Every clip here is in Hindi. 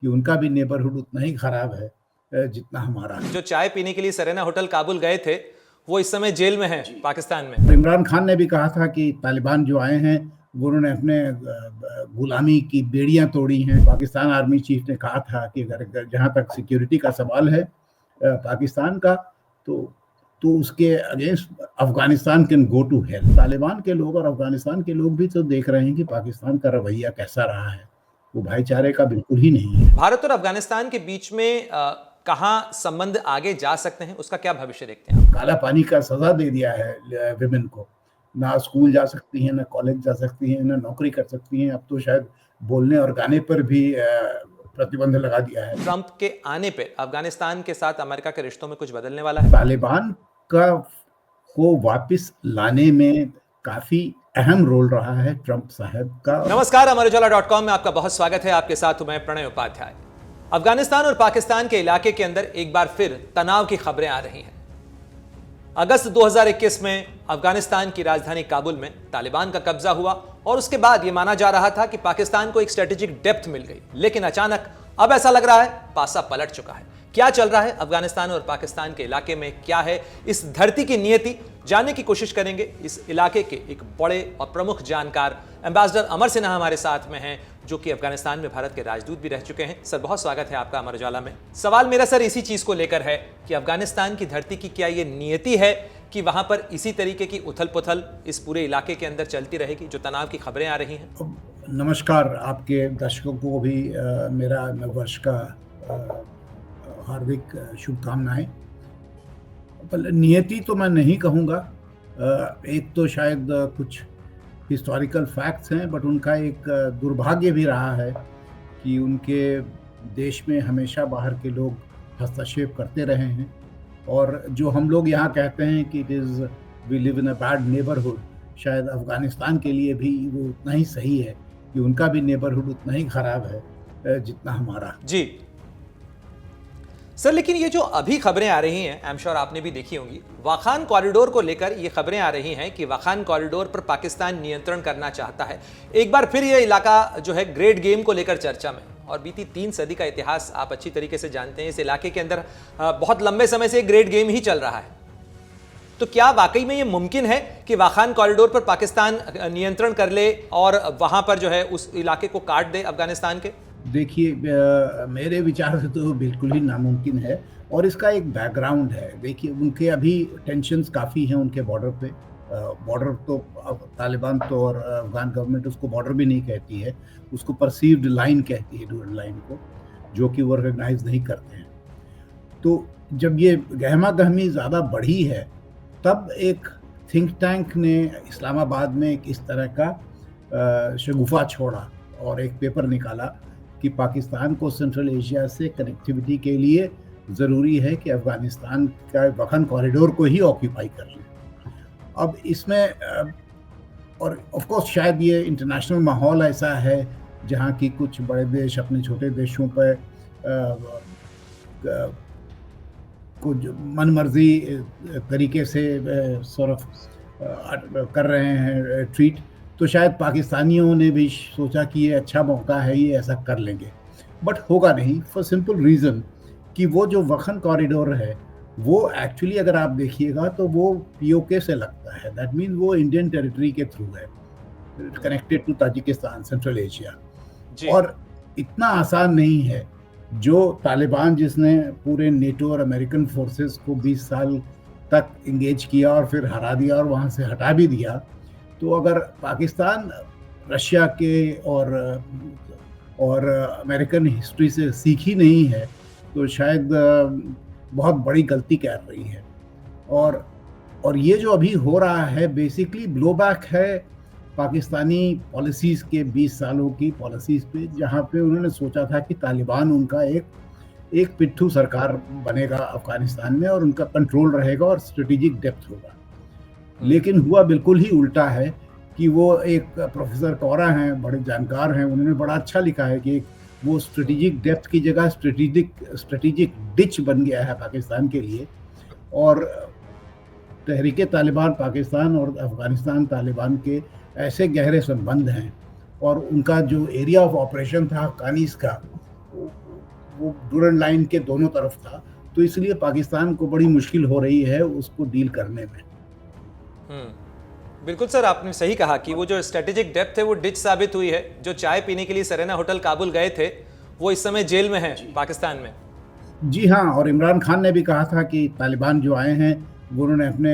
कि उनका भी नेबरहुड उतना ही खराब है जितना हमारा है। जो चाय पीने के लिए सरेना होटल काबुल गए थे वो इस समय जेल में है पाकिस्तान में। इमरान खान ने भी कहा था कि तालिबान जो आए हैं वो उन्होंने अपने गुलामी की बेड़ियां तोड़ी हैं। पाकिस्तान आर्मी चीफ ने कहा था कि अगर जहां तक सिक्योरिटी का सवाल है पाकिस्तान का तो उसके against Afghanistan can go to hell. Taliban के लोग और अफगानिस्तान के लोग भी तो देख रहे हैं कि पाकिस्तान का रवैया कैसा रहा है, वो भाईचारे का बिल्कुल ही नहीं है। भारत और अफगानिस्तान के बीच में कहाँ संबंध आगे जा सकते हैं, उसका क्या भविष्य देखते हैं? काला पानी का सजा दे दिया है विमेन को, ना स्कूल जा सकती हैं, ना कॉलेज जा सकती हैं, ना नौकरी कर सकती हैं। अब तो शायद बोलने और गाने पर भी प्रतिबंध लगा दिया है। ट्रंप के आने पे अफगानिस्तान के साथ अमेरिका के रिश्तों में कुछ बदलने वाला है? तालिबान को वापस लाने में काफी अहम रोल रहा है ट्रंप साहब का। नमस्कार, अमरउजाला.com में आपका बहुत स्वागत है। आपके साथ हूं मैं प्रणय उपाध्याय। अफगानिस्तान और पाकिस्तान के इलाके के अंदर एक बार फिर तनाव की खबरें आ रही हैं। अगस्त 2021 में अफगानिस्तान की राजधानी काबुल में तालिबान का कब्जा हुआ और उसके बाद यह माना जा रहा था कि पाकिस्तान को एक स्ट्रेटेजिक डेप्थ मिल गई, लेकिन अचानक अब ऐसा लग रहा है पासा पलट चुका है। क्या चल रहा है अफगानिस्तान और पाकिस्तान के इलाके में, क्या है इस धरती की नियति, जानने की कोशिश करेंगे। इस इलाके के एक बड़े और प्रमुख जानकार एम्बेसडर अमर सिन्हा हमारे साथ में हैं, जो कि अफगानिस्तान में भारत के राजदूत भी रह चुके हैं। सर, बहुत स्वागत है आपका अमर उजाला में। सवाल मेरा सर इसी चीज को लेकर है कि अफगानिस्तान की धरती की क्या ये नियति है कि वहां पर इसी तरीके की उथल पुथल इस पूरे इलाके के अंदर चलती रहेगी, जो तनाव की खबरें आ रही हैं? नमस्कार, आपके दर्शकों को भी मेरा नववर्ष का हार्दिक शुभकामनाएं। नियति तो मैं नहीं कहूँगा, एक तो शायद कुछ हिस्टोरिकल फैक्ट्स हैं, बट उनका एक दुर्भाग्य भी रहा है कि उनके देश में हमेशा बाहर के लोग हस्तक्षेप करते रहे हैं। और जो हम लोग यहाँ कहते हैं कि it is we live in a bad neighbourhood, शायद अफगानिस्तान के लिए भी वो उतना ही सही है कि उनका भी नेबरहुड उतना ही खराब है जितना हमारा। जी सर, लेकिन ये जो अभी खबरें आ रही हैं, आई एम श्योर आपने भी देखी होंगी, वाखान कॉरिडोर को लेकर ये खबरें आ रही हैं कि वाखान कॉरिडोर पर पाकिस्तान नियंत्रण करना चाहता है। एक बार फिर ये इलाका जो है ग्रेट गेम को लेकर चर्चा में, और बीती 3 सदी का इतिहास आप अच्छी तरीके से जानते हैं। इस इलाके के अंदर बहुत लंबे समय से ग्रेट गेम ही चल रहा है। तो क्या वाकई में ये मुमकिन है कि वाखान कॉरिडोर पर पाकिस्तान नियंत्रण कर ले और वहां पर जो है उस इलाके को काट दे अफगानिस्तान के? देखिए, मेरे विचार से तो बिल्कुल ही नामुमकिन है, और इसका एक बैकग्राउंड है। देखिए, उनके अभी टेंशन्स काफ़ी हैं उनके बॉर्डर पे। बॉर्डर तो तालिबान तो और अफगान गवर्नमेंट उसको बॉर्डर भी नहीं कहती है, उसको परसीव्ड लाइन कहती है, डोर लाइन को, जो कि वो रिकग्नाइज नहीं करते हैं। तो जब ये गहमा गहमी ज़्यादा बढ़ी है, तब एक थिंक टैंक ने इस्लामाबाद में एक इस तरह का शगुफा छोड़ा और एक पेपर निकाला कि पाकिस्तान को सेंट्रल एशिया से कनेक्टिविटी के लिए ज़रूरी है कि अफ़गानिस्तान का वाखान कॉरिडोर को ही ऑक्यूपाई कर लें। अब इसमें और ऑफ कोर्स शायद ये इंटरनेशनल माहौल ऐसा है जहाँ की कुछ बड़े देश अपने छोटे देशों पर कुछ मनमर्जी तरीके से कर रहे हैं ट्रीट। तो शायद पाकिस्तानियों ने भी सोचा कि ये अच्छा मौका है, ये ऐसा कर लेंगे, बट होगा नहीं, फॉर सिंपल रीज़न कि वो जो वाखान कॉरिडोर है वो एक्चुअली अगर आप देखिएगा तो वो पीओके से लगता है। दैट मीन वो इंडियन टेरिटरी के थ्रू है, connected to Tajikistan, central Asia. और इतना आसान नहीं है। जो तालिबान जिसने पूरे नेटो और अमेरिकन फोर्सेस को 20 साल तक इंगेज किया और फिर हरा दिया और वहाँ से हटा भी दिया, तो अगर पाकिस्तान रशिया के और अमेरिकन हिस्ट्री से सीखी नहीं है तो शायद बहुत बड़ी गलती कर रही है। और ये जो अभी हो रहा है बेसिकली ब्लोबैक है पाकिस्तानी पॉलिसीज़ के 20 सालों की पॉलिसीज़ पे, जहाँ पे उन्होंने सोचा था कि तालिबान उनका एक पिट्ठू सरकार बनेगा अफ़गानिस्तान में और उनका कंट्रोल रहेगा और स्ट्रेटेजिक डेप्थ होगा। लेकिन हुआ बिल्कुल ही उल्टा है कि वो एक प्रोफेसर कौरा हैं, बड़े जानकार हैं, उन्होंने बड़ा अच्छा लिखा है कि वो स्ट्रेटेजिक डेप्थ की जगह स्ट्रेटेजिक डिच बन गया है पाकिस्तान के लिए। और तहरीक तालिबान पाकिस्तान और अफ़गानिस्तान तालिबान के ऐसे गहरे संबंध हैं, और उनका जो एरिया ऑफ ऑपरेशन था अफ़गानिस का, वो डूरन लाइन के दोनों तरफ था, तो इसलिए पाकिस्तान को बड़ी मुश्किल हो रही है उसको डील करने में। बिल्कुल सर, आपने सही कहा कि वो जो स्ट्रेटेजिक डेप्थ है वो डिच साबित हुई है। जो चाय पीने के लिए सेरेना होटल काबुल गए थे वो इस समय जेल में है पाकिस्तान में। जी हाँ, और इमरान खान ने भी कहा था कि तालिबान जो आए हैं वो उन्होंने अपने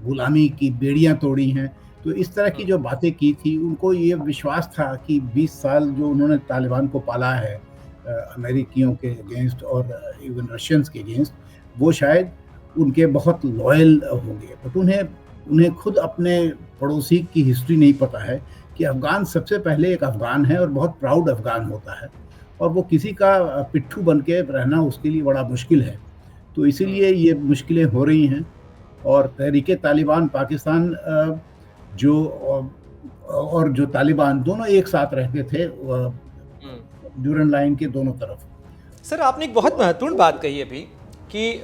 गुलामी की बेड़ियां तोड़ी हैं। तो इस तरह की जो बातें की थी, उनको ये विश्वास था कि 20 साल जो उन्होंने तालिबान को पाला है अमेरिकियों के अगेंस्ट और इवन रशियंस के अगेंस्ट, वो शायद उनके बहुत लॉयल होंगे। बट उन्हें खुद अपने पड़ोसी की हिस्ट्री नहीं पता है कि अफ़गान सबसे पहले एक अफ़गान है और बहुत प्राउड अफ़गान होता है, और वो किसी का पिट्ठू बन के रहना उसके लिए बड़ा मुश्किल है। तो इसीलिए ये मुश्किलें हो रही हैं। और तहरीके तालिबान पाकिस्तान और जो तालिबान दोनों एक साथ रहते थे ड्यूरन लाइन के दोनों तरफ। सर, आपने एक बहुत महत्वपूर्ण बात कही अभी कि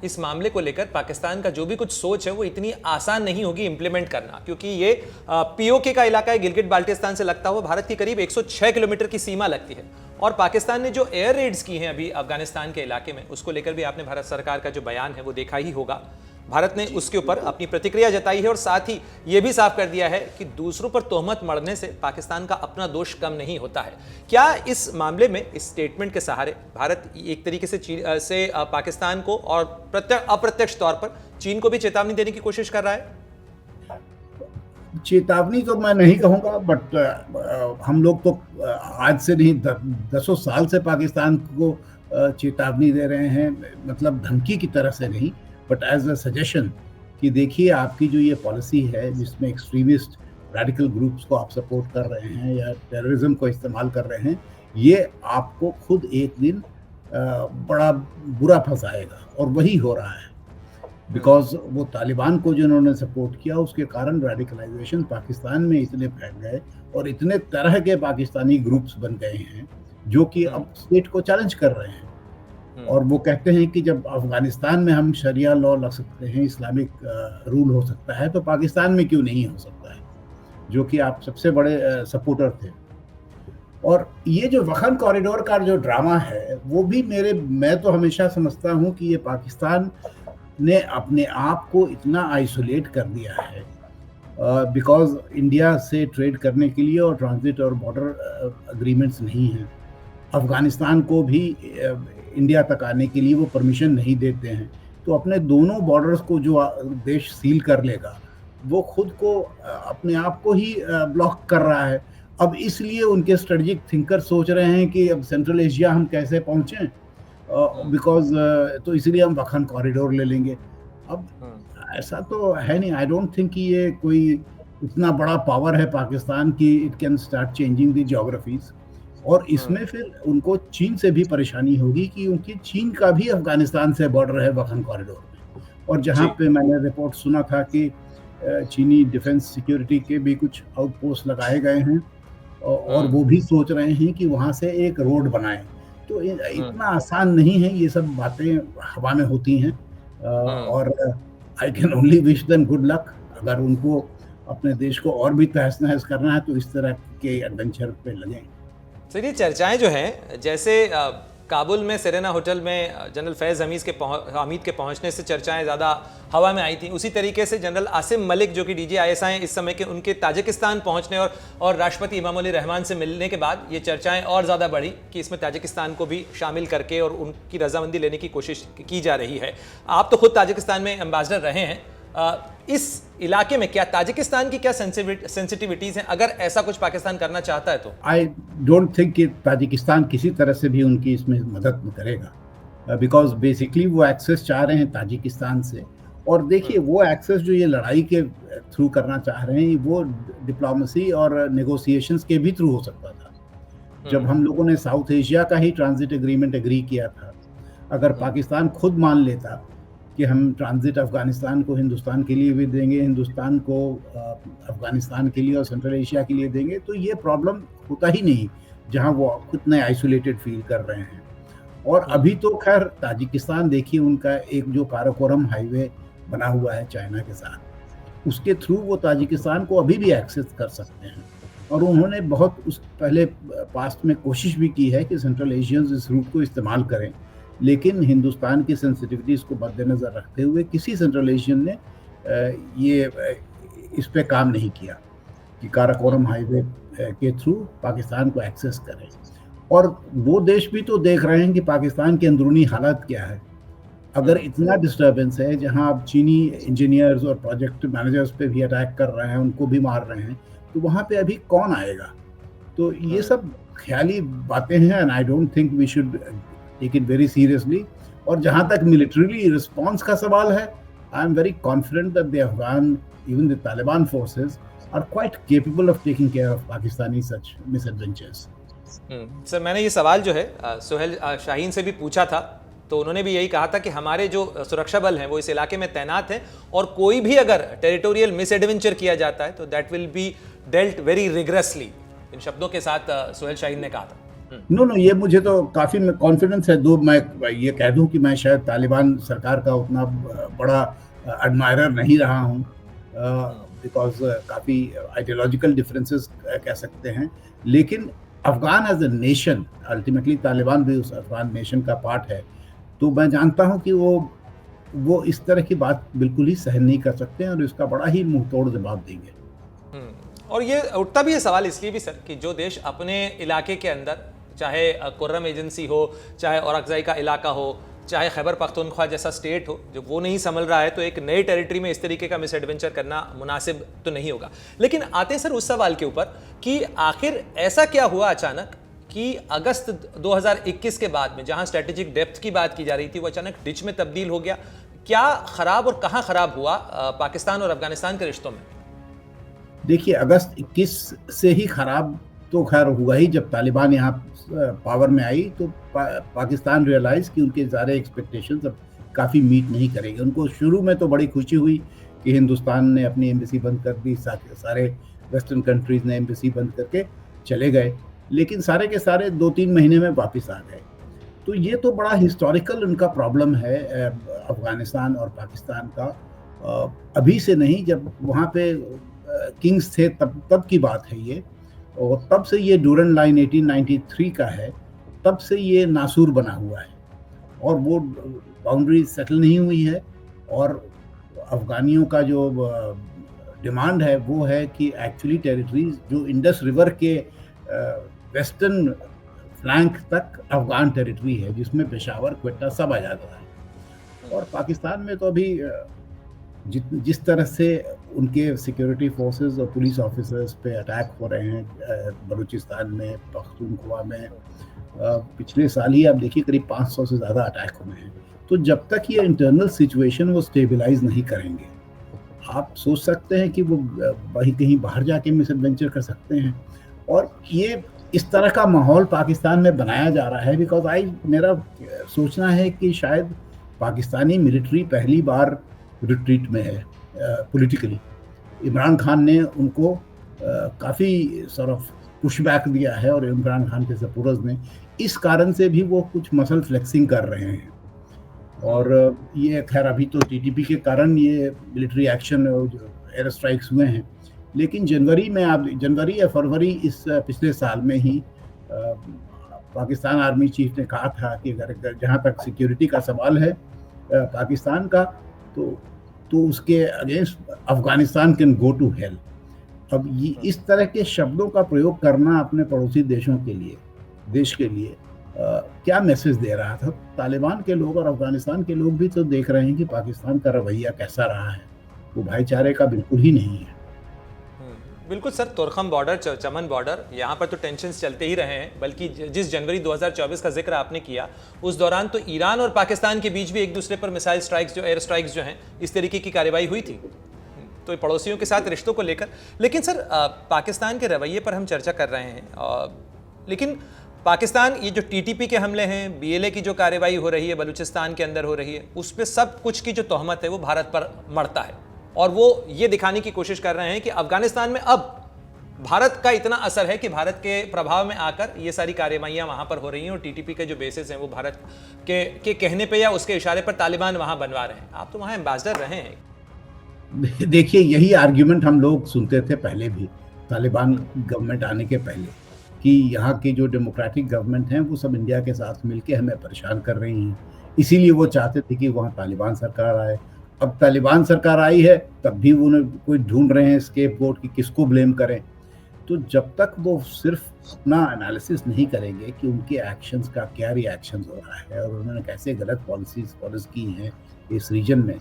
इस मामले को लेकर पाकिस्तान का जो भी कुछ सोच है वो इतनी आसान नहीं होगी इंप्लीमेंट करना, क्योंकि ये पीओके का इलाका है, गिलगिट बाल्टिस्तान से लगता हुआ भारत की करीब 106 किलोमीटर की सीमा लगती है। और पाकिस्तान ने जो एयर रेड्स की हैं अभी अफगानिस्तान के इलाके में, उसको लेकर भी आपने भारत सरकार का जो बयान है वो देखा ही होगा। भारत ने उसके ऊपर अपनी प्रतिक्रिया जताई है और साथ ही ये भी साफ कर दिया है कि दूसरों पर तोहमत मढ़ने से पाकिस्तान का अपना दोष कम नहीं होता है। क्या इस मामले में इस स्टेटमेंट के सहारे भारत एक तरीके से पाकिस्तान को और अप्रत्यक्ष तौर पर चीन को भी चेतावनी देने की कोशिश कर रहा है? चेतावनी तो मैं नहीं कहूँगा, बट हम लोग तो आज से नहीं, दसों साल से पाकिस्तान को चेतावनी दे रहे हैं, मतलब धमकी की तरह से नहीं, बट एज अ सजेशन कि देखिए आपकी जो ये पॉलिसी है जिसमें एक्सट्रीमिस्ट रेडिकल ग्रुप्स को आप सपोर्ट कर रहे हैं या टेररिज्म को इस्तेमाल कर रहे हैं, ये आपको खुद एक दिन बड़ा बुरा फंसाएगा, और वही हो रहा है। बिकॉज वो तालिबान को जिन्होंने सपोर्ट किया उसके कारण रेडिकलाइजेशन पाकिस्तान में इतने फैल गए और इतने तरह के पाकिस्तानी ग्रुप्स बन गए हैं जो कि अब स्टेट को चैलेंज कर रहे हैं। और वो कहते हैं कि जब अफगानिस्तान में हम शरिया लॉ लग सकते हैं, इस्लामिक रूल हो सकता है, तो पाकिस्तान में क्यों नहीं हो सकता है, जो कि आप सबसे बड़े सपोर्टर थे। और ये जो वखन कॉरिडोर का जो ड्रामा है वो भी मैं तो हमेशा समझता हूँ कि ये पाकिस्तान ने अपने आप को इतना आइसोलेट कर दिया है बिकॉज इंडिया से ट्रेड करने के लिए और ट्रांजिट और बॉर्डर अग्रीमेंट्स नहीं हैं। अफगानिस्तान को भी इंडिया तक आने के लिए वो परमिशन नहीं देते हैं, तो अपने दोनों बॉर्डर्स को जो देश सील कर लेगा वो खुद को अपने आप को ही ब्लॉक कर रहा है। अब इसलिए उनके स्ट्रेटजिक थिंकर सोच रहे हैं कि अब सेंट्रल एशिया हम कैसे पहुँचें, बिकॉज तो इसलिए हम वखन कॉरिडोर ले लेंगे। अब ऐसा तो है नहीं, आई डोंट थिंक कि ये कोई इतना बड़ा पावर है पाकिस्तान की it can start changing the geographies. और इसमें फिर उनको चीन से भी परेशानी होगी क्योंकि चीन का भी अफगानिस्तान से बॉर्डर है वखन कॉरिडोर में, और जहाँ पे मैंने रिपोर्ट सुना था कि चीनी डिफेंस सिक्योरिटी के भी कुछ आउटपोस्ट लगाए गए हैं और वो भी सोच रहे हैं कि वहाँ से एक रोड बनाएं। तो इतना आसान नहीं है, ये सब बातें हवा में होती हैं और I can only wish them good luck. अगर उनको अपने देश को और भी तहस नहस करना है तो इस तरह के एडवेंचर पे लगें। सर, ये चर्चाएं जो हैं, जैसे काबुल में सेरेना होटल में जनरल फैज़ हमीद के पहुंचने से चर्चाएं ज़्यादा हवा में आई थी, उसी तरीके से जनरल आसिम मलिक जो कि DGISI हैं इस समय के, उनके ताजिकिस्तान पहुंचने और राष्ट्रपति इमामुल रहमान से मिलने के बाद ये चर्चाएं और ज़्यादा बढ़ी कि इसमें ताजिकिस्तान को भी शामिल करके और उनकी रजामंदी लेने की कोशिश की जा रही है। आप तो खुद ताजिकिस्तान में एम्बेसडर रहे हैं, इस इलाके में क्या ताजिकिस्तान की क्या सेंसिटिविटीज हैं, अगर ऐसा कुछ पाकिस्तान करना चाहता है तो? आई डोंट थिंक कि ताजिकिस्तान किसी तरह से भी उनकी इसमें मदद करेगा, बिकॉज बेसिकली वो एक्सेस चाह रहे हैं ताजिकिस्तान से। और देखिए वो एक्सेस जो ये लड़ाई के थ्रू करना चाह रहे हैं वो डिप्लोमेसी और नेगोशिएशंस के भी थ्रू हो सकता था। जब हम लोगों ने साउथ एशिया का ही ट्रांजिट एग्रीमेंट एग्री किया था, अगर पाकिस्तान खुद मान लेता कि हम ट्रांजिट अफगानिस्तान को हिंदुस्तान के लिए भी देंगे, हिंदुस्तान को अफगानिस्तान के लिए और सेंट्रल एशिया के लिए देंगे, तो ये प्रॉब्लम होता ही नहीं जहां वो कितने आइसोलेटेड फील कर रहे हैं। और अभी तो खैर ताजिकिस्तान देखिए, उनका एक जो काराकोरम हाईवे बना हुआ है चाइना के साथ, उसके थ्रू वो ताजिकिस्तान को अभी भी एक्सेस कर सकते हैं। और उन्होंने बहुत उस पहले पास्ट में कोशिश भी की है कि सेंट्रल एशियंस इस रूट को इस्तेमाल करें, लेकिन हिंदुस्तान की सेंसिटिविटीज़ को मद्देनज़र रखते हुए किसी सेंट्रल एशियन ने इस पे काम नहीं किया कि काराकोरम हाईवे के थ्रू पाकिस्तान को एक्सेस करें। और वो देश भी तो देख रहे हैं कि पाकिस्तान की अंदरूनी हालत क्या है। अगर इतना डिस्टर्बेंस है, जहां आप चीनी इंजीनियर्स और प्रोजेक्ट मैनेजर्स पे भी अटैक कर रहे हैं, उनको भी मार रहे हैं, तो वहाँ पे अभी कौन आएगा? तो ये सब ख्याली बातें हैं and I don't think we should take it very seriously. और जहाँ तक मिलिट्रीली रिस्पॉन्स का सवाल है, I am very confident that the Afghan, even the Taliban forces are quite capable of taking care of Pakistani such misadventures. Sir, मैंने ये सवाल जो है सुहेल शाहीन से भी पूछा था, तो उन्होंने भी यही कहा था कि हमारे जो सुरक्षा बल हैं वो इस इलाके में तैनात हैं, और कोई भी अगर टेरिटोरियल मिसएडवेंचर किया जाता है तो that will be dealt very rigorously. इन शब्दों के साथ सुहेल शाहीन ने कहा था। नो, ये मुझे तो काफ़ी कॉन्फिडेंस है। दो मैं ये कह दूं कि मैं शायद तालिबान सरकार का उतना बड़ा एडमायरर नहीं रहा हूं, बिकॉज काफ़ी आइडियोलॉजिकल डिफरेंसेस कह सकते हैं, लेकिन Afghan as a nation, ultimately Taliban भी उस अफगान नेशन का पार्ट है, तो मैं जानता हूं कि वो इस तरह की बात बिल्कुल ही सहन नहीं कर सकते हैं और इसका बड़ा ही मुंह तोड़ जवाब देंगे। और ये उठता भी है सवाल इसलिए भी सर कि जो देश अपने इलाके के अंदर, चाहे कुर्रम एजेंसी हो, चाहे औरकज़ई का इलाका हो, चाहे खैबर पख्तूनख्वा जैसा स्टेट हो, जब वो नहीं संभल रहा है तो एक नई टेरिटरी में इस तरीके का मिसएडवेंचर करना मुनासिब तो नहीं होगा। लेकिन आते सर उस सवाल के ऊपर कि आखिर ऐसा क्या हुआ अचानक कि अगस्त 2021 के बाद में जहां स्ट्रेटेजिक डेप्थ की बात की जा रही थी वो अचानक डिच में तब्दील हो गया? क्या खराब और कहां खराब हुआ पाकिस्तान और अफगानिस्तान के रिश्तों में? देखिए, अगस्त 21 से ही खराब तो खैर हुआ ही। जब तालिबान यहाँ पावर में आई तो पाकिस्तान रियलाइज कि उनके सारे एक्सपेक्टेशंस अब काफ़ी मीट नहीं करेंगे। उनको शुरू में तो बड़ी खुशी हुई कि हिंदुस्तान ने अपनी एम्बेसी बंद कर दी, सारे वेस्टर्न कंट्रीज़ ने एम्बेसी बंद करके चले गए, लेकिन सारे के सारे 2-3 महीने में वापस आ गए। तो ये तो बड़ा हिस्टोरिकल उनका प्रॉब्लम है अफगानिस्तान और पाकिस्तान का। अभी से नहीं, जब वहाँ पे किंग्स थे तब की बात है ये, और तब से ये डूरन लाइन 1893 का है, तब से ये नासूर बना हुआ है और वो बाउंड्री सेटल नहीं हुई है। और अफगानियों का जो डिमांड है वो है कि एक्चुअली टेरिटरीज जो इंडस रिवर के वेस्टर्न फ्लैंक तक अफगान टेरिटरी है, जिसमें पेशावर, क्वेटा सब आ जाता है। और पाकिस्तान में तो अभी जिस तरह से उनके सिक्योरिटी फोर्सेस और पुलिस ऑफिसर्स पे अटैक हो रहे हैं बलूचिस्तान में, पख्तूनख्वा में, पिछले साल ही आप देखिए करीब 500 से ज़्यादा अटैक हुए हैं। तो जब तक ये इंटरनल सिचुएशन वो स्टेबलाइज नहीं करेंगे, आप सोच सकते हैं कि वो वहीं कहीं बाहर जाके मिसएडवेंचर कर सकते हैं। और ये इस तरह का माहौल पाकिस्तान में बनाया जा रहा है बिकॉज मेरा सोचना है कि शायद पाकिस्तानी मिलिट्री पहली बार रिट्रीट में है पॉलिटिकली। इमरान खान ने उनको काफ़ी सॉर्ट ऑफ पुशबैक दिया है और इमरान खान के सपोर्टर्स ने इस कारण से भी वो कुछ मसल फ्लेक्सिंग कर रहे हैं। और ये खैर अभी तो टीटीपी के कारण ये मिलिट्री एक्शन एयर स्ट्राइक्स हुए हैं, लेकिन जनवरी या फरवरी इस पिछले साल में ही पाकिस्तान आर्मी चीफ ने कहा था कि अगर जहाँ तक सिक्योरिटी का सवाल है पाकिस्तान का, तो उसके against Afghanistan can go to hell. अब ये इस तरह के शब्दों का प्रयोग करना अपने पड़ोसी देशों के लिए, देश के लिए क्या मैसेज दे रहा था? तालिबान के लोग और अफगानिस्तान के लोग भी तो देख रहे हैं कि पाकिस्तान का रवैया कैसा रहा है, वो भाईचारे का बिल्कुल ही नहीं है। बिल्कुल सर, तोरखम बॉर्डर, चमन बॉर्डर, यहाँ पर तो टेंशन्स चलते ही रहे हैं, बल्कि जिस जनवरी 2024 का जिक्र आपने किया उस दौरान तो ईरान और पाकिस्तान के बीच भी एक दूसरे पर मिसाइल स्ट्राइक्स, जो एयर स्ट्राइक्स जो हैं, इस तरीके की कार्रवाई हुई थी, तो पड़ोसियों के साथ रिश्तों को लेकर। लेकिन सर पाकिस्तान के रवैये पर हम चर्चा कर रहे हैं, लेकिन पाकिस्तान ये जो टीटीपी के हमले हैं, बीएलए की जो कार्रवाई हो रही है बलूचिस्तान के अंदर हो रही है, उस पर सब कुछ की जो तोहमत है वो भारत पर मढ़ता है, और वो ये दिखाने की कोशिश कर रहे हैं कि अफगानिस्तान में अब भारत का इतना असर है कि भारत के प्रभाव में आकर ये सारी कार्रवाइयाँ वहाँ पर हो रही हैं, और टीटीपी के जो बेसिस हैं वो भारत के कहने पे या उसके इशारे पर तालिबान वहाँ बनवा रहे हैं। आप तो वहाँ एम्बेसडर रहे हैं। देखिए, यही आर्ग्यूमेंट हम लोग सुनते थे पहले भी। तालिबान गवर्नमेंट आने के पहले, कि यहाँ की जो डेमोक्रेटिक गवर्नमेंट हैं वो सब इंडिया के साथ मिलके हमें परेशान कर रही हैं। इसीलिए वो चाहते थे कि वहाँ तालिबान सरकार आए। अब तालिबान सरकार आई है, तब भी वो उन्हें कोई ढूँढ रहे हैं स्केपगोट कि किसको ब्लेम करें। तो जब तक वो सिर्फ अपना एनालिसिस नहीं करेंगे कि उनके एक्शंस का क्या रिएक्शंस हो रहा है और उन्होंने कैसे गलत पॉलिसीज़ फॉलो की हैं इस रीजन में,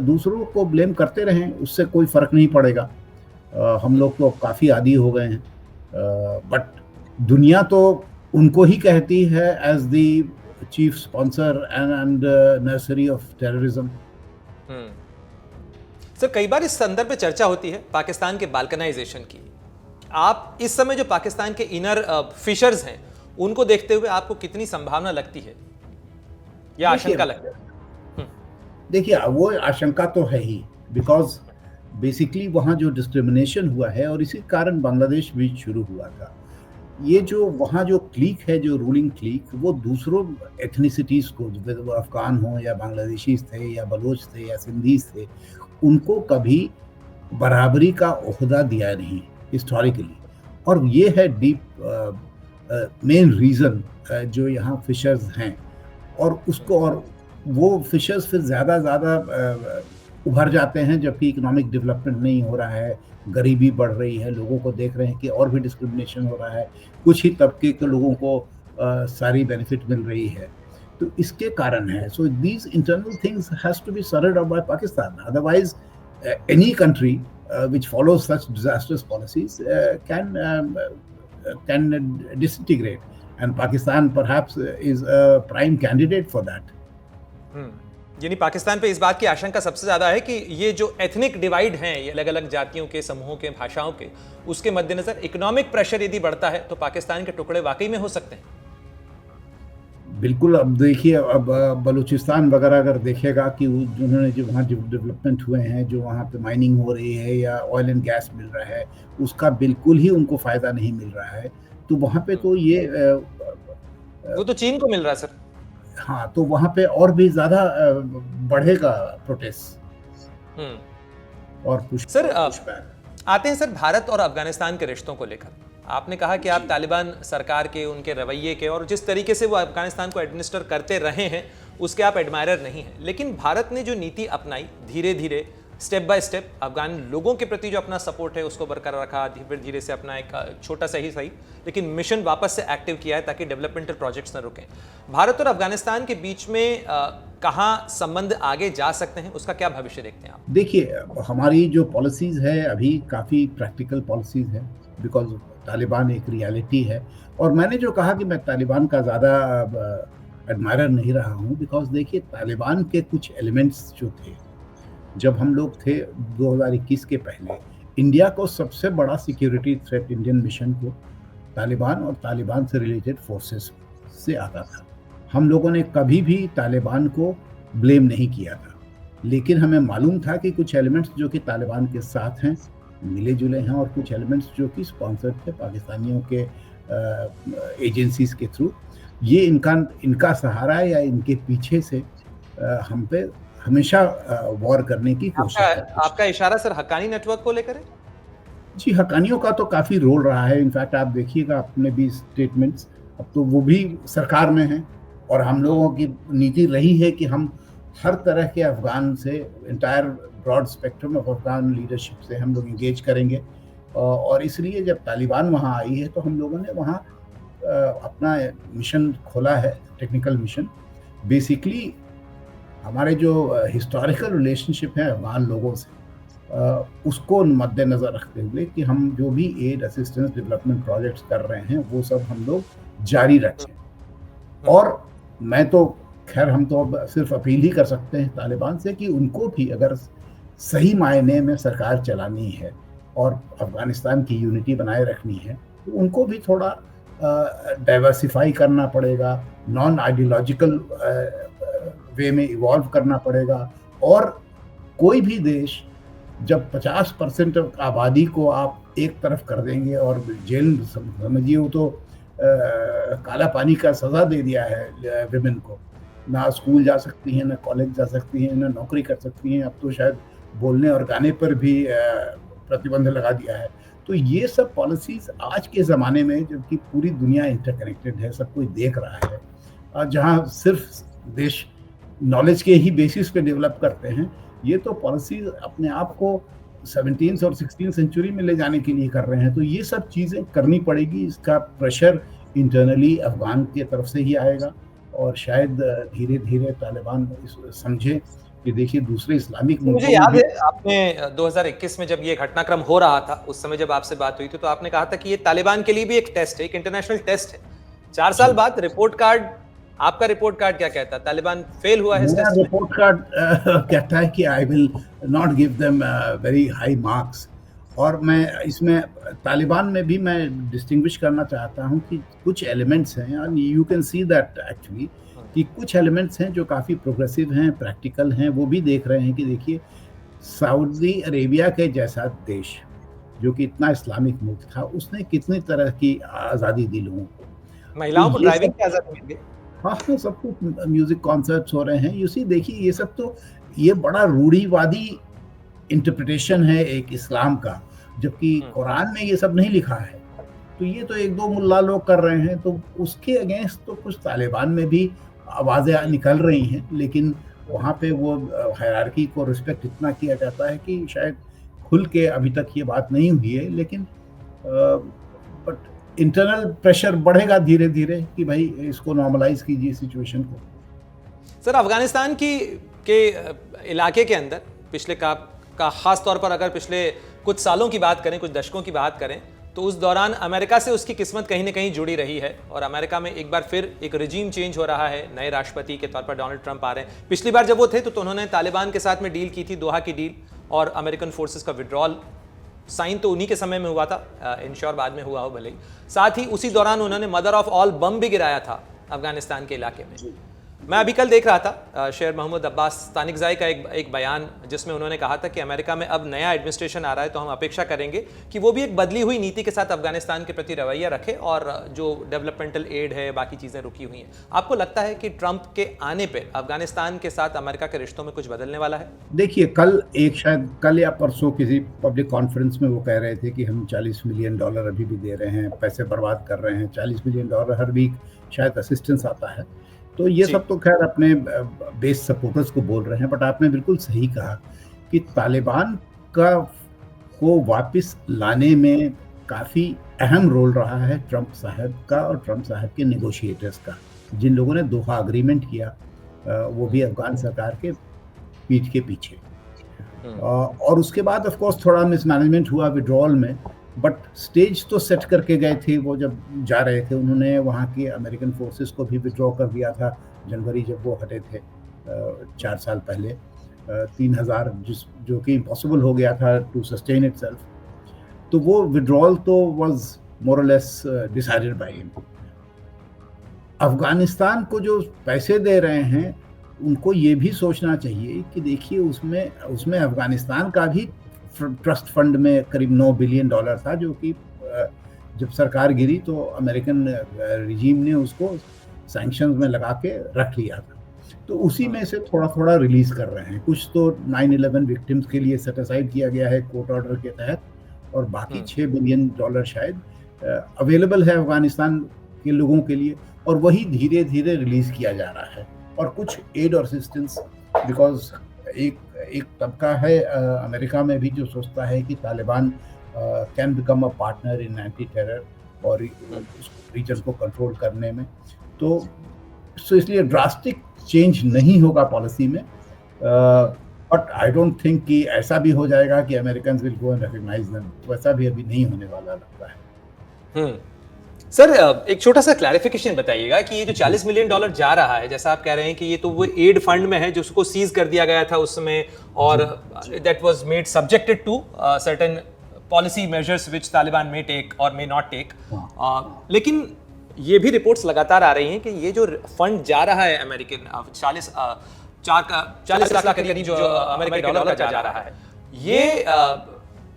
दूसरों को ब्लेम करते रहें, उससे कोई फ़र्क नहीं पड़ेगा। हम लोग तो काफ़ी आदी हो गए हैं, बट दुनिया तो उनको ही कहती है as the chief sponsor and nursery of terrorism. Sir, कई बार इस संदर्भ में चर्चा होती है पाकिस्तान के बाल्कनाइजेशन की। आप इस समय जो पाकिस्तान के इनर फिशर्स हैं उनको देखते हुए आपको कितनी संभावना लगती है या आशंका लगती है? देखिए, वो आशंका तो है ही, बिकॉज बेसिकली वहाँ जो डिस्क्रिमिनेशन हुआ है और इसी कारण बांग्लादेश भी शुरू हुआ था। ये जो वहाँ जो क्लीक है, जो रूलिंग क्लीक, वो दूसरों एथनिसिटीज़ को, वो अफ़गान हों या बांग्लादेशीज़ थे या बलोच थे या सिंधीज़ थे, उनको कभी बराबरी का ओहदा दिया नहीं हिस्टोरिकली। और ये है डीप मेन रीज़न जो यहाँ फिशर्स हैं, और उसको, और वो फिशर्स फिर ज़्यादा उभर जाते हैं जबकि इकोनॉमिक डेवलपमेंट नहीं हो रहा है, गरीबी बढ़ रही है, लोगों को देख रहे हैं कि और भी डिस्क्रिमिनेशन हो रहा है, कुछ ही तबके के लोगों को सारी बेनिफिट मिल रही है, तो इसके कारण है। So these internal things has to be sorted out by Pakistan, otherwise any country which follows such disastrous policies can disintegrate, and Pakistan perhaps is a prime candidate for that. यानी पाकिस्तान पे इस बात की आशंका सबसे ज्यादा है कि ये जो एथनिक डिवाइड हैं, ये अलग अलग जातियों के, समूहों के, भाषाओं के, उसके मद्देनजर इकोनॉमिक प्रेशर यदि बढ़ता है तो पाकिस्तान के टुकड़े वाकई में हो सकते हैं। बिल्कुल। अब देखिए, अब बलूचिस्तान वगैरह अगर देखेगा कि उन्होंने जो वहाँ डेवलपमेंट हुए हैं, जो वहाँ पे माइनिंग हो रही है या ऑयल एंड गैस मिल रहा है, उसका बिल्कुल ही उनको फ़ायदा नहीं मिल रहा है, तो वहाँ पे तो ये वो तो चीन को मिल रहा है सर। हाँ, तो वहाँ पे और भी ज़्यादा बढ़ेगा प्रोटेस्ट और सर आते हैं सर भारत और अफगानिस्तान के रिश्तों को लेकर। आपने कहा कि आप तालिबान सरकार के, उनके रवैये के और जिस तरीके से वो अफगानिस्तान को एडमिनिस्टर करते रहे हैं उसके आप एडमायरर नहीं हैं, लेकिन भारत ने जो नीति अपनाई, धीरे धीरे स्टेप बाय स्टेप अफगान लोगों के प्रति जो अपना सपोर्ट है उसको बरकरार रखा, धीरे धीरे से अपना एक छोटा सही लेकिन मिशन वापस से एक्टिव किया है ताकि डेवलपमेंटल प्रोजेक्ट्स न रुकें। भारत और अफगानिस्तान के बीच में कहाँ संबंध आगे जा सकते हैं, उसका क्या भविष्य देखते हैं आप? देखिए, हमारी जो पॉलिसीज़ है अभी काफ़ी प्रैक्टिकल पॉलिसीज़ है, बिकॉज तालिबान एक रियलिटी है। और मैंने जो कहा कि मैं तालिबान का ज़्यादा एडमायरर नहीं रहा हूँ, बिकॉज देखिए, तालिबान के कुछ एलिमेंट्स जो थे, जब हम लोग थे 2021 के पहले, इंडिया को सबसे बड़ा सिक्योरिटी थ्रेट इंडियन मिशन को तालिबान और तालिबान से रिलेटेड फोर्सेस से आता था। हम लोगों ने कभी भी तालिबान को ब्लेम नहीं किया था, लेकिन हमें मालूम था कि कुछ एलिमेंट्स जो कि तालिबान के साथ हैं, मिले जुले हैं, और कुछ एलिमेंट्स जो कि स्पॉन्सर्ड थे पाकिस्तानियों के एजेंसीज के थ्रू। ये इनका सहारा है या इनके पीछे से हम पे हमेशा वॉर करने की कोशिश है। आपका इशारा सर हक्कानी नेटवर्क को लेकर है? जी, हक्कानियों का तो काफ़ी रोल रहा है। इनफैक्ट आप देखिएगा अपने भी स्टेटमेंट्स, अब तो वो भी सरकार में हैं, और हम लोगों की नीति रही है कि हम हर तरह के अफ़गान से, entire broad spectrum of Afghan leadership से हम लोग इंगेज करेंगे। और इसलिए जब तालिबान वहाँ आई है तो हम लोगों ने वहाँ अपना मिशन खोला है, टेक्निकल मिशन। बेसिकली हमारे जो हिस्टोरिकल रिलेशनशिप है अफ़गान लोगों से, उसको मद्देनज़र रखते हुए कि हम जो भी एड, असिस्टेंस, डेवलपमेंट प्रोजेक्ट्स कर रहे हैं वो सब हम लोग जारी रखें। और मैं तो खैर, हम तो अब सिर्फ अपील ही कर सकते हैं तालिबान से कि उनको भी अगर सही मायने में सरकार चलानी है और अफ़गानिस्तान की यूनिटी बनाए रखनी है, तो उनको भी थोड़ा डाइवर्सिफाई करना पड़ेगा, नॉन आइडियोलॉजिकल वे में इवॉल्व करना पड़ेगा। और कोई भी देश जब 50% आबादी को आप एक तरफ कर देंगे और जेल, समझिए वो तो काला पानी का सज़ा दे दिया है विमेन को, ना स्कूल जा सकती हैं, ना कॉलेज जा सकती हैं, ना नौकरी कर सकती हैं, अब तो शायद बोलने और गाने पर भी प्रतिबंध लगा दिया है। तो ये सब पॉलिसीज़ आज के ज़माने में, जबकि पूरी दुनिया इंटरकनेक्टेड है, सब कोई देख रहा है, जहाँ सिर्फ देश नॉलेज के ही बेसिस पे डेवलप करते हैं, ये तो पॉलिसीज़ अपने आप को 17th और 16th सेंचुरी में ले जाने के लिए कर रहे हैं। तो ये सब चीज़ें करनी पड़ेगी, इसका प्रेशर इंटरनली अफ़गान की तरफ से ही आएगा और शायद धीरे-धीरे तालिबान समझे कि देखिए दूसरे इस्लामिक मुझे मुल्कों में याद भी। है आपने 2021 में जब ये घटनाक्रम हो रहा था, उस समय जब आपसे बात हुई थी, तो आपने कहा था कि ये तालिबान के लिए भी एक टेस्ट है, एक इंटरनेशनल टेस्ट है। 4 साल बाद रिपोर्ट कार्ड, आपका रिपोर्ट कार्ड क्या कहता है? तालिबान फेल हुआ है इस मेरा टेस्ट में? रिपोर्ट कार्ड कहता है कि I will not give them very high marks. और मैं इसमें तालिबान में भी मैं डिस्टिंग्विश करना चाहता हूँ कि कुछ एलिमेंट्स हैं, and you can see that actually, कि कुछ एलिमेंट्स हैं जो काफ़ी प्रोग्रेसिव हैं, प्रैक्टिकल हैं। वो भी देख रहे हैं कि देखिए सऊदी अरेबिया के जैसा देश, जो कि इतना इस्लामिक मुल्क था, उसने कितनी तरह की आज़ादी दी लोगों को। तो महिलाओं को ये ड्राइविंग सब, की आज़ादी मिल गई। हाँ, हाँ, सब कुछ, म्यूज़िक कॉन्सर्ट्स हो रहे हैं। यू सी देखिए ये सब तो, ये बड़ा रूढ़िवादी इंटरप्रिटेशन है एक इस्लाम का, जबकि कुरान में ये सब नहीं लिखा है। तो ये तो 1-2 मुल्ला लोग कर रहे हैं, तो उसके अगेंस्ट तो कुछ तालिबान में भी आवाज़ें निकल रही हैं, लेकिन वहाँ पे वो हायरार्की को रिस्पेक्ट इतना किया जाता है कि शायद खुल के अभी तक ये बात नहीं हुई है, लेकिन बट इंटरनल प्रेशर बढ़ेगा धीरे-धीरे कि भाई इसको नॉर्मलाइज़ कीजिए सिचुएशन को। सर, अफगानिस्तान के इलाके के अंदर पिछले का खास तौर पर अगर पिछले कुछ सालों की बात करें, कुछ दशकों की बात करें, तो उस दौरान अमेरिका से उसकी किस्मत कहीं ना कहीं जुड़ी रही है और अमेरिका में एक बार फिर एक रिजीम चेंज हो रहा है। नए राष्ट्रपति के तौर पर डोनाल्ड ट्रंप आ रहे हैं। पिछली बार जब वो थे तो उन्होंने तालिबान के साथ में डील की थी, दोहा की डील, और अमेरिकन फोर्सेस का विड्रॉल साइन तो उन्हीं के समय में हुआ था, इंश्योर बाद में हुआ हो भले ही। साथ ही उसी दौरान उन्होंने मदर ऑफ ऑल बम भी गिराया था अफगानिस्तान के इलाके में। मैं अभी कल देख रहा था शेर मोहम्मद अब्बास तानिकजाई का एक बयान, जिसमें उन्होंने कहा था कि अमेरिका में अब नया एडमिनिस्ट्रेशन आ रहा है, तो हम अपेक्षा करेंगे कि वो भी एक बदली हुई नीति के साथ अफगानिस्तान के प्रति रवैया रखे और जो डेवलपमेंटल एड है, बाकी चीज़ें रुकी हुई हैं। आपको लगता है कि ट्रंप के आने पर अफगानिस्तान के साथ अमेरिका के रिश्तों में कुछ बदलने वाला है? देखिए शायद कल या परसों किसी पब्लिक कॉन्फ्रेंस में वो कह रहे थे कि हम $40 मिलियन अभी भी दे रहे हैं, पैसे बर्बाद कर रहे हैं। $40 मिलियन हर वीक शायद असिस्टेंस आता है। तो ये सब तो खैर अपने बेस सपोर्टर्स को बोल रहे हैं, बट आपने बिल्कुल सही कहा कि तालिबान को वापस लाने में काफ़ी अहम रोल रहा है ट्रंप साहब का और ट्रंप साहब के नेगोशिएटर्स का, जिन लोगों ने दोहा अग्रीमेंट किया, वो भी अफगान सरकार के पीठ के पीछे। और उसके बाद ऑफ कोर्स थोड़ा मिसमैनेजमेंट हुआ विड्रॉल में, बट स्टेज तो सेट करके गए थे। वो जब जा रहे थे, उन्होंने वहाँ के अमेरिकन फोर्सेस को भी विड्रॉ कर दिया था जनवरी जब वो हटे थे 4 साल पहले। 3000 जो कि इम्पॉसिबल हो गया था टू सस्टेन इटसेल्फ। तो वो विड्रॉल तो वाज मोर और less decided by him. Afghanistan को जो पैसे दे रहे हैं, उनको ये भी सोचना चाहिए कि देखिए उसमें अफगानिस्तान का भी ट्रस्ट फंड में करीब $9 बिलियन था, जो कि जब सरकार गिरी तो अमेरिकन रिजीम ने उसको सैंक्शंस में लगा के रख लिया था। तो उसी में से थोड़ा रिलीज कर रहे हैं। कुछ तो 9/11 विक्टिम्स के लिए सेट असाइड किया गया है कोर्ट ऑर्डर के तहत, और बाकी $6 बिलियन शायद अवेलेबल है अफगानिस्तान के लोगों के लिए, और वही धीरे धीरे रिलीज किया जा रहा है। और कुछ एड और असिस्टेंस, बिकॉज एक तबका है अमेरिका में भी जो सोचता है कि Taliban can become a partner in anti terror और रीजन को कंट्रोल करने में। तो इसलिए ड्रास्टिक चेंज नहीं होगा पॉलिसी में, बट आई डोंट थिंक कि ऐसा भी हो जाएगा कि Americans will go and recognise them. वैसा भी अभी नहीं होने वाला लगता है। सर, एक छोटा सा क्लैरिफिकेशन बताइएगा कि ये जो $40 मिलियन जा रहा है, जैसा आप कह रहे हैं कि ये तो वो एड फंड में है जिसको सीज कर दिया गया था उस समय, और that was made subjected to certain policy measures which Taliban may take और मे नॉट टेक। लेकिन ये भी रिपोर्ट्स लगातार आ रही हैं कि ये जो फंड जा रहा है अमेरिकन 40 लाख के करीब जो अमेरिकी डॉलर का जा रहा है,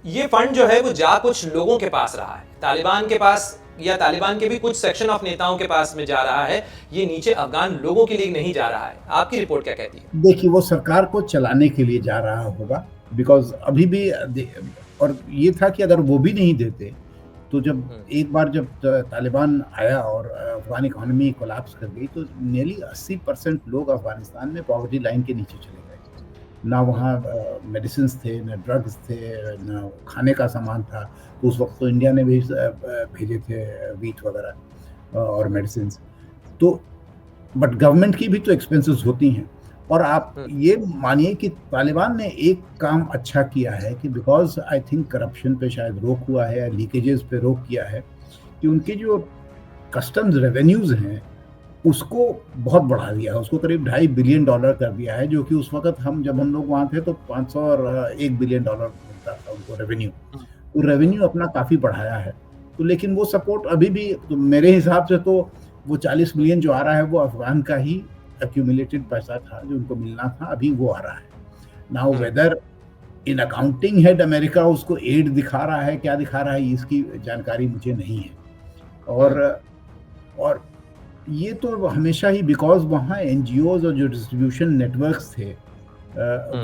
ये फंड जो है वो जा कुछ लोगों के पास रहा है, तालिबान के पास या तालिबान के भी कुछ सेक्शन ऑफ नेताओं के पास में जा रहा है। ये नीचे अफगान लोगों के लिए नहीं जा रहा है। आपकी रिपोर्ट क्या कहती है? देखिए, वो सरकार को चलाने के लिए जा रहा होगा, बिकॉज अभी भी और ये था कि अगर वो भी नहीं देते तो जब एक बार जब तालिबान आया और अफ़गान इकोनॉमी कोलैप्स कर गई तो नियरली 80% लोग अफ़गानिस्तान में पॉवर्टी लाइन के नीचे चले गए। ना वहाँ मेडिसिन्स थे, ना ड्रग्स थे, ना खाने का सामान था। तो उस वक़्त तो इंडिया ने भी भेजे थे व्हीट वगैरह और मेडिसिन्स। तो बट गवर्नमेंट की भी तो एक्सपेंसेस होती हैं। और आप ये मानिए कि तालिबान ने एक काम अच्छा किया है कि बिकॉज़ आई थिंक करप्शन पे शायद रोक हुआ है या लीकेजेस पे रोक किया है कि उनके जो कस्टम्स रेवेन्यूज हैं उसको बहुत बढ़ा दिया है। उसको करीब $2.5 बिलियन कर दिया है, जो कि उस वक्त जब हम लोग वहाँ थे तो 500 और $1 बिलियन मिलता था उनको रेवेन्यू। तो रेवेन्यू अपना काफ़ी बढ़ाया है। तो लेकिन वो सपोर्ट अभी भी तो मेरे हिसाब से तो वो 40 मिलियन जो आ रहा है वो अफगान का ही एक्यूमुलेटेड पैसा था जो उनको मिलना था, अभी वो आ रहा है। Now whether in accounting head America उसको एड दिखा रहा है, क्या दिखा रहा है, इसकी जानकारी मुझे नहीं है। और ये तो हमेशा ही बिकॉज वहाँ एनजीओज और जो डिस्ट्रीब्यूशन नेटवर्क्स थे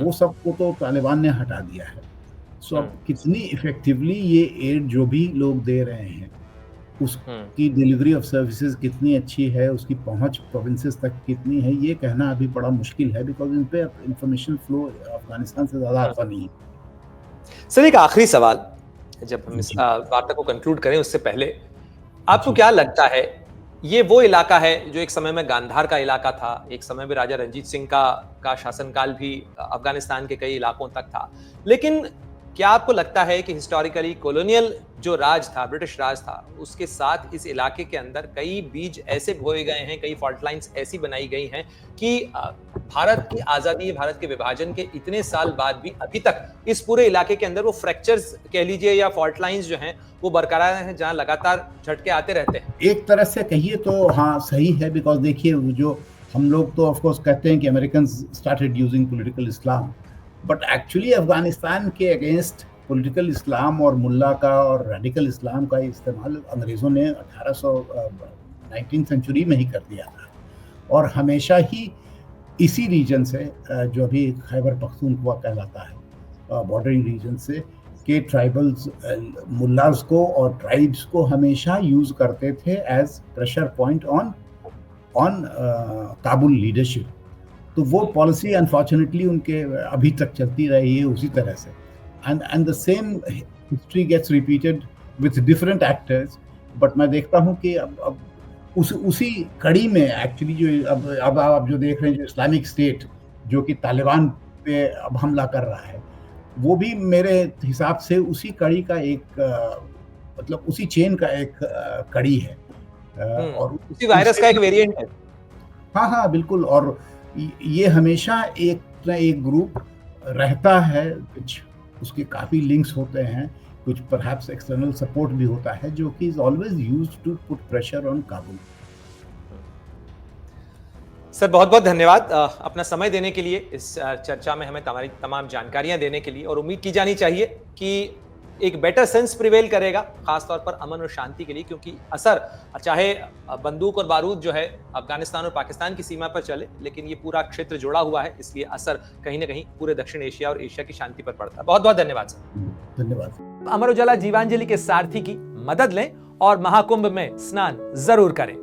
वो सबको तो तालिबान ने हटा दिया है। सो अब कितनी इफेक्टिवली ये एड जो भी लोग दे रहे हैं उसकी डिलीवरी ऑफ सर्विसेज कितनी अच्छी है, उसकी पहुंच प्रोविंसेस तक कितनी है, ये कहना अभी बड़ा मुश्किल है बिकॉज इन पे इंफॉर्मेशन फ्लो अफगानिस्तान से ज़्यादा आता नहीं है। सर एक आखिरी सवाल, जब हम इस वार्ता को कंक्लूड करें उससे पहले आपको क्या लगता है, ये वो इलाका है जो एक समय में गांधार का इलाका था, एक समय में राजा रंजीत सिंह का शासनकाल भी अफगानिस्तान के कई इलाकों तक था, लेकिन क्या आपको लगता है कि हिस्टोरिकली कॉलोनियल जो राज था, ब्रिटिश राज था, उसके साथ इस इलाके के अंदर कई बीज ऐसे बोए गए हैं, कई फॉल्ट लाइंस ऐसी बनाई गई हैं कि भारत की आज़ादी, भारत के विभाजन के इतने साल बाद भी अभी तक इस पूरे इलाके के अंदर वो फ्रैक्चर्स कह लीजिए या फॉल्ट लाइंस जो हैं वो बरकरार हैं, जहां लगातार झटके आते रहते हैं? एक तरह से कहिए तो हाँ सही है, बिकॉज देखिए जो हम लोग तो ऑफ कोर्स कहते हैं कि American started using political Islam, but actually Afghanistan के अगेंस्ट पॉलिटिकल इस्लाम और मुल्ला का और रेडिकल इस्लाम का इस्तेमाल अंग्रेज़ों ने 19वीं सेंचुरी में ही कर दिया था। और हमेशा ही इसी रीजन से जो अभी खैबर पख्तूनख्वा कहलाता है, बॉर्डरिंग रीजन से के ट्राइबल्स मुल्लाज को और ट्राइब्स को हमेशा यूज़ करते थे as pressure point on Kabul leadership. तो वो पॉलिसी अनफॉर्चुनेटली उनके अभी तक चलती रही है उसी तरह से, and the same history gets repeated with different actors. But मैं देखता हूँ कि अब उसी कड़ी में एक्चुअली जो अब आप जो देख रहे हैं, जो इस्लामिक स्टेट जो कि तालिबान पे अब हमला कर रहा है, वो भी मेरे हिसाब से उसी कड़ी का एक मतलब उसी चेन का एक कड़ी है और उसी वायरस का एक वेरिएंट है। हाँ बिल्कुल। और ये हमेशा एक ग्रुप रहता है, कुछ उसके काफ़ी लिंक्स होते हैं, कुछ परहैप्स एक्सटर्नल सपोर्ट भी होता है जो कि is always used to put pressure on Kabul. Sir बहुत बहुत धन्यवाद अपना समय देने के लिए, इस चर्चा में हमें हमारी तमाम जानकारियां देने के लिए। और उम्मीद की जानी चाहिए कि एक बेटर सेंस प्रिवेल करेगा, खासतौर पर अमन और शांति के लिए, क्योंकि असर चाहे बंदूक और बारूद जो है अफगानिस्तान और पाकिस्तान की सीमा पर चले, लेकिन ये पूरा क्षेत्र जुड़ा हुआ है, इसलिए असर कहीं ना कहीं पूरे दक्षिण एशिया और एशिया की शांति पर पड़ता है। बहुत बहुत धन्यवाद सर। धन्यवाद। अमर उजाला जीवांजलि के सारथी की मदद लें और महाकुंभ में स्नान जरूर करें।